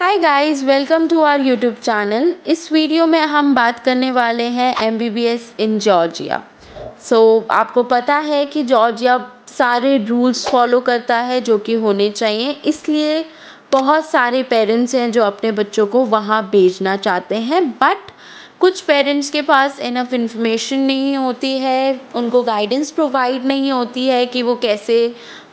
Hi guys, welcome to our YouTube channel. इस video में हम बात करने वाले हैं एमबीबीएस इन जॉर्जिया। आपको पता है कि जॉर्जिया सारे रूल्स फॉलो करता है जो कि होने चाहिए, इसलिए बहुत सारे पेरेंट्स हैं जो अपने बच्चों को वहाँ भेजना चाहते हैं। बट कुछ पेरेंट्स के पास इनफ इंफॉर्मेशन नहीं होती है, उनको गाइडेंस प्रोवाइड नहीं होती है कि वो कैसे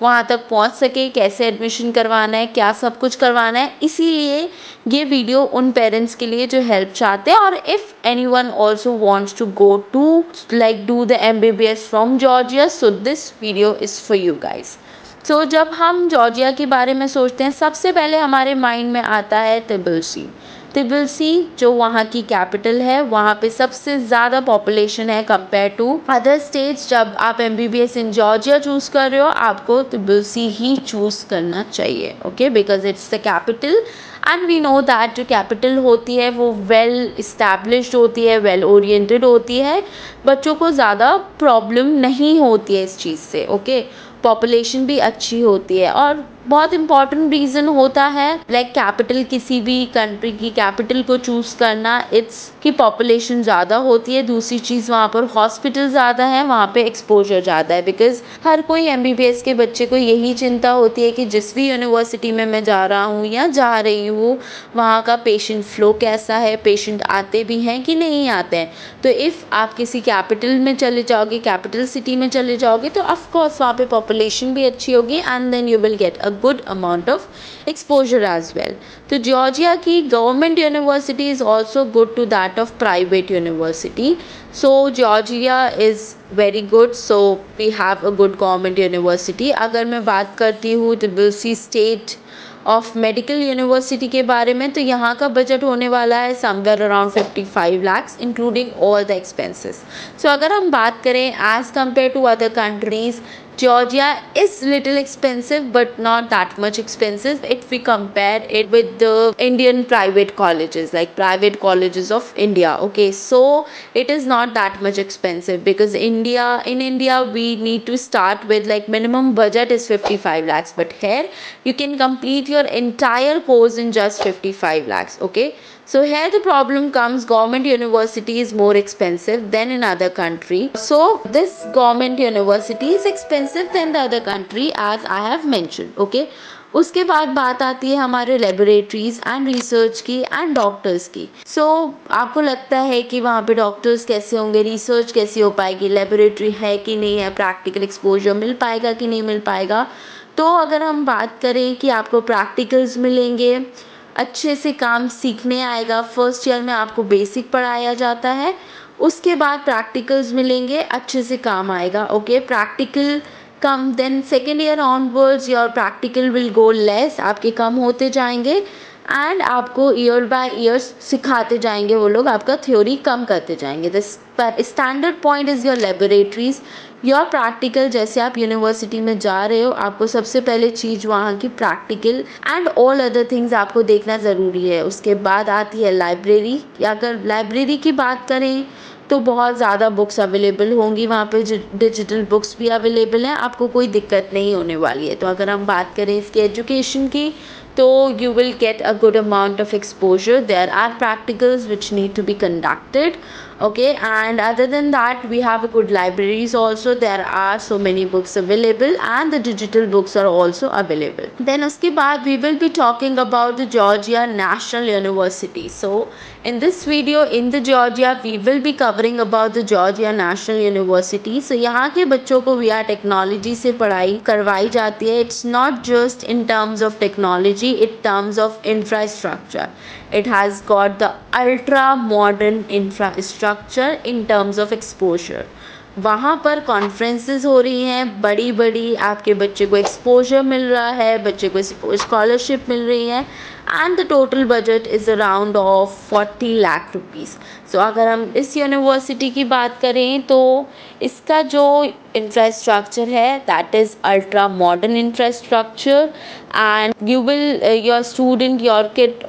वहाँ तक पहुँच सके, कैसे एडमिशन करवाना है, क्या सब कुछ करवाना है। इसीलिए ये वीडियो उन पेरेंट्स के लिए जो हेल्प चाहते हैं। और if anyone also wants to go to like do the MBBS from Georgia, so this video is for you guys. जब हम जॉर्जिया के बारे में सोचते हैं, सबसे पहले हमारे माइंड में आता है तिबिलिसी। तिबिलिसी जो वहाँ की कैपिटल है, वहाँ पे सबसे ज़्यादा पॉपुलेशन है कंपेयर टू अदर स्टेट्स। जब आप एमबीबीएस इन जॉर्जिया चूज़ कर रहे हो, आपको तिबिलिसी ही चूज़ करना चाहिए, okay, because it's the capital and we know that जो कैपिटल होती है वो वेल इस्टेब्लिश्ड होती है, वेल ओरिएंटेड होती है, बच्चों को ज़्यादा प्रॉब्लम नहीं होती है इस चीज़ से, ओके। पॉपुलेशन भी अच्छी होती है और बहुत इम्पॉर्टेंट रीज़न होता है लाइक कैपिटल, किसी भी कंट्री की कैपिटल को चूज़ करना, इट्स की पॉपुलेशन ज़्यादा होती है। दूसरी चीज़, वहाँ पर हॉस्पिटल ज़्यादा है, वहाँ पे एक्सपोजर ज़्यादा है, बिकॉज हर कोई एमबीबीएस के बच्चे को यही चिंता होती है कि जिस भी यूनिवर्सिटी में मैं जा रहा हूँ या जा रही हूँ, वहाँ का पेशेंट फ्लो कैसा है, पेशेंट आते भी हैं कि नहीं आते हैं। तो इफ़ आप किसी कैपिटल में चले जाओगे, कैपिटल सिटी में चले जाओगे, तो ऑफकोर्स वहाँ पे पॉपुलेशन भी अच्छी होगी and then you will get a good amount of exposure as well. तो जॉर्जिया की government university is also good to that of private university. So Georgia is very good, so we have a good government university. अगर मैं बात करती हूँ Tbilisi State of Medical University के बारे में, तो यहाँ का बजट होने वाला है somewhere around 55 lakhs including all the expenses. अगर हम बात करें as compare to other countries, Georgia is little expensive but not that much expensive if we compare it with the Indian private colleges, like private colleges of India. Okay, so it is not that much expensive because in India we need to start with like minimum budget is 55 lakhs, but here you can complete your entire course in just 55 lakhs. Okay, so here the problem comes, government university is more expensive than in other country. So this government university is expensive than the other country as I have mentioned. Okay, उसके बाद बात आती है हमारे laboratories and research की and doctors की। आपको लगता है कि वहाँ पे डॉक्टर्स कैसे होंगे, रिसर्च कैसी हो पाएगी, लेबोरेटरी है कि नहीं है, प्रैक्टिकल एक्सपोजर मिल पाएगा कि नहीं मिल पाएगा। तो अगर हम बात करें कि आपको प्रैक्टिकल्स मिलेंगे, अच्छे से काम सीखने आएगा, फर्स्ट ईयर में आपको बेसिक पढ़ाया जाता है, उसके बाद प्रैक्टिकल्स मिलेंगे, अच्छे से काम आएगा। ओके, प्रैक्टिकल कम, then second year onwards your practical will go less, आपके कम होते जाएंगे एंड आपको ईयर बाय ईयर सिखाते जाएंगे वो लोग, आपका थ्योरी कम करते जाएंगे। The standard point is your laboratories, your practical. जैसे आप यूनिवर्सिटी में जा रहे हो, आपको सबसे पहले चीज़ वहाँ की practical and all other things आपको देखना ज़रूरी है। उसके बाद आती है लाइब्रेरी। अगर लाइब्रेरी की बात करें तो बहुत ज़्यादा बुक्स अवेलेबल होंगी वहाँ पे, डिजिटल बुक्स भी अवेलेबल हैं, आपको कोई दिक्कत नहीं होने वाली है। तो अगर हम बात करें इसकी एजुकेशन की, तो you will get a good amount of exposure. There are practicals which need to be conducted, okay, and other than that we have a good libraries also. There are so many books available and the digital books are also available. Then उसके बाद we will be talking about the Georgia National University. So in this video in the Georgia we will be covering about the Georgia National University. So यहाँ के बच्चों को VR technology से पढ़ाई करवाई जाती है। It's not just in terms of technology, in terms of infrastructure. It has got the ultra modern infrastructure in terms of exposure. वहाँ पर कॉन्फ्रेंसेस हो रही हैं बड़ी बड़ी, आपके बच्चे को एक्सपोजर मिल रहा है, बच्चे को स्कॉलरशिप मिल रही है and the total budget is around of 40 lakh rupees. अगर हम इस यूनिवर्सिटी की बात करें तो इसका जो इंफ्रास्ट्रक्चर है that is ultra modern infrastructure and you will your student, your kid,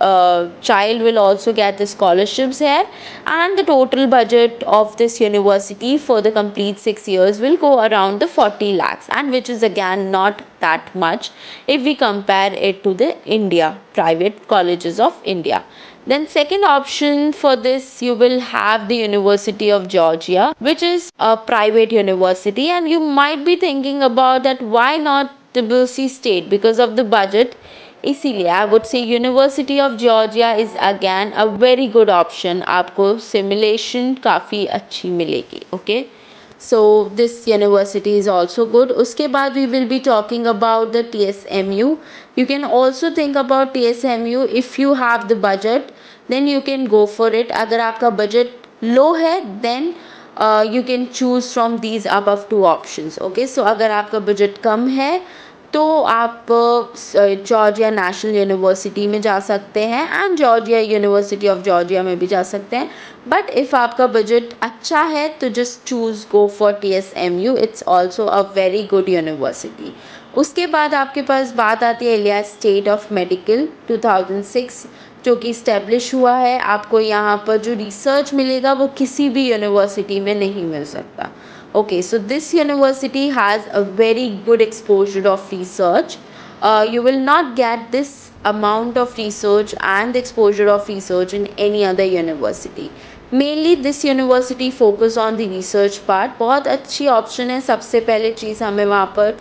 child will also get the scholarships here, and the total budget of this university for the complete 6 years will go around the 40 lakhs, and which is again not that much if we compare it to the India, private colleges of India. Then second option for this, you will have the University of Georgia, which is a private university, and you might be thinking about that why not Tbilisi State because of the budget. इसीलिए I would say university of Georgia is again a very good option, आपको simulation काफ़ी अच्छी मिलेगी. Okay, so this university is also good. उसके बाद we will be talking about the TSMU. You can also think about TSMU if you have the budget, then you can go for it. अगर आपका budget low है then you can choose from these above two options. Okay, so अगर आपका budget कम है तो आप Georgia national university में जा सकते हैं and Georgia university of Georgia में भी जा सकते हैं. बट इफ़ आपका बजट अच्छा है तो just choose go for TSMU. It's also a very good university. उसके बाद आपके पास बात आती है इलियास स्टेट ऑफ मेडिकल 2006 जो कि इस्टेब्लिश हुआ है. आपको यहाँ पर जो रिसर्च मिलेगा वो किसी भी यूनिवर्सिटी में नहीं मिल सकता. Okay, so this university has a very good exposure of research. You will not get this amount of research and exposure of research in any other university. Mainly this university focus on the research part. बहुत अच्छी option है. सबसे पहले चीज़ हमें वहाँ पर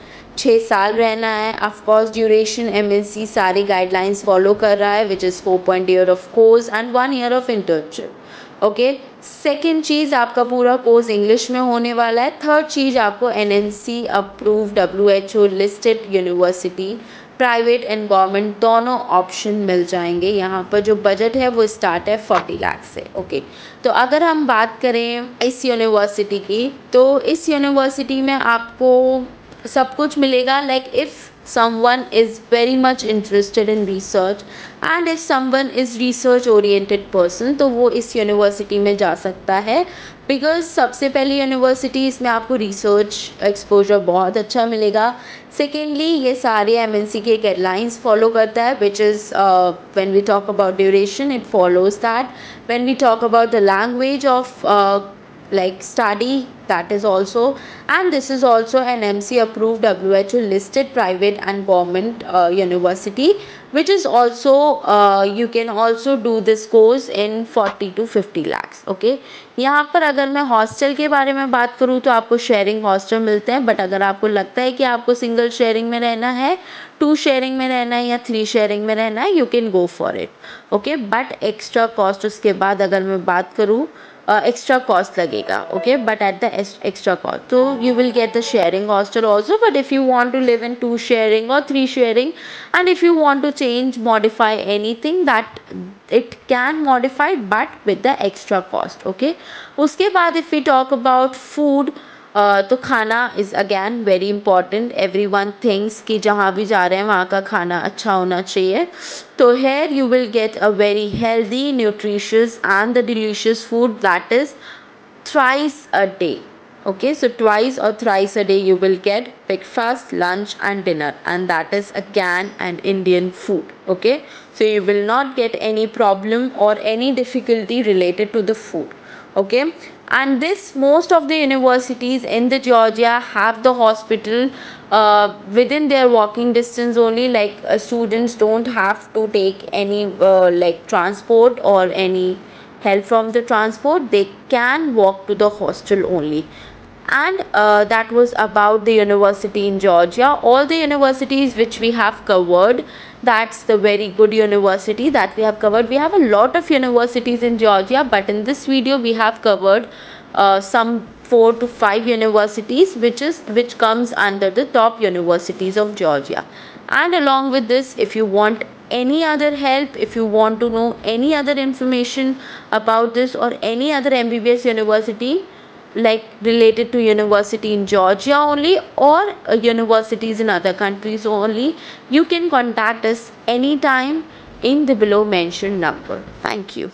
6 साल रहना है. Of course duration MSc सारी guidelines follow कर रहा है which is 4 year of course and 1 year of internship. Okay, second चीज़ आपका पूरा कोर्स इंग्लिश में होने वाला है. थर्ड चीज़ आपको NNC approve WHO listed university private and government दोनों ऑप्शन मिल जाएंगे. यहाँ पर जो बजट है वो स्टार्ट है 40 लाख से. ओके, तो अगर हम बात करें इस यूनिवर्सिटी की तो इस यूनिवर्सिटी में आपको सब कुछ मिलेगा. Like if someone is very much interested in research and if someone is research oriented person तो वो इस यूनिवर्सिटी में जा सकता है. बिकॉज सबसे पहली यूनिवर्सिटी इसमें आपको रिसर्च एक्सपोजर बहुत अच्छा मिलेगा. सेकेंडली ये सारे MNC के गाइडलाइंस फॉलो करता है which is when we talk about duration it follows that. When we talk about the language of like study, that is also, and this is also an MC approved WHO listed private and government university which is also you can also do this course in 40 to 50 lakhs. okay, यहाँ पर अगर मैं hostel के बारे में बात करूँ तो आपको शेयरिंग हॉस्टल मिलते हैं. बट अगर आपको लगता है कि आपको सिंगल शेयरिंग में रहना है, 2 शेयरिंग में रहना है या 3 शेयरिंग में रहना है, you can go for it. Okay, but extra cost उसके बाद अगर मैं बात करूँ extra cost लगेगा. okay, but at the extra cost so you will get the sharing hostel also. but if you want to live in 2 sharing or 3 sharing and if you want to change modify anything that it can modify but with the extra cost. okay, उसके बाद if we talk about food तो खाना is again very important. Every one things कि जहाँ भी जा रहे हैं वहाँ का खाना अच्छा होना चाहिए. तो here you will get a very healthy nutritious and the delicious food that is thrice a day. okay, so twice or thrice a day you will get breakfast, lunch and dinner, and that is again an Indian food. okay, so you will not get any problem or any difficulty related to the food. okay, and this most of the universities in the Georgia have the hospital within their walking distance only. like students don't have to take any like transport or any help from the transport. they can walk to the hostel only. and that was about the university in Georgia. all the universities which we have covered, that's the very good university that we have covered. We have a lot of universities in Georgia, but in this video we have covered some 4 to 5 universities which comes under the top universities of Georgia. and along with this, if you want any other help, if you want to know any other information about this or any other MBBS university like related to university in Georgia only or universities in other countries only, you can contact us anytime in the below mentioned number. Thank you.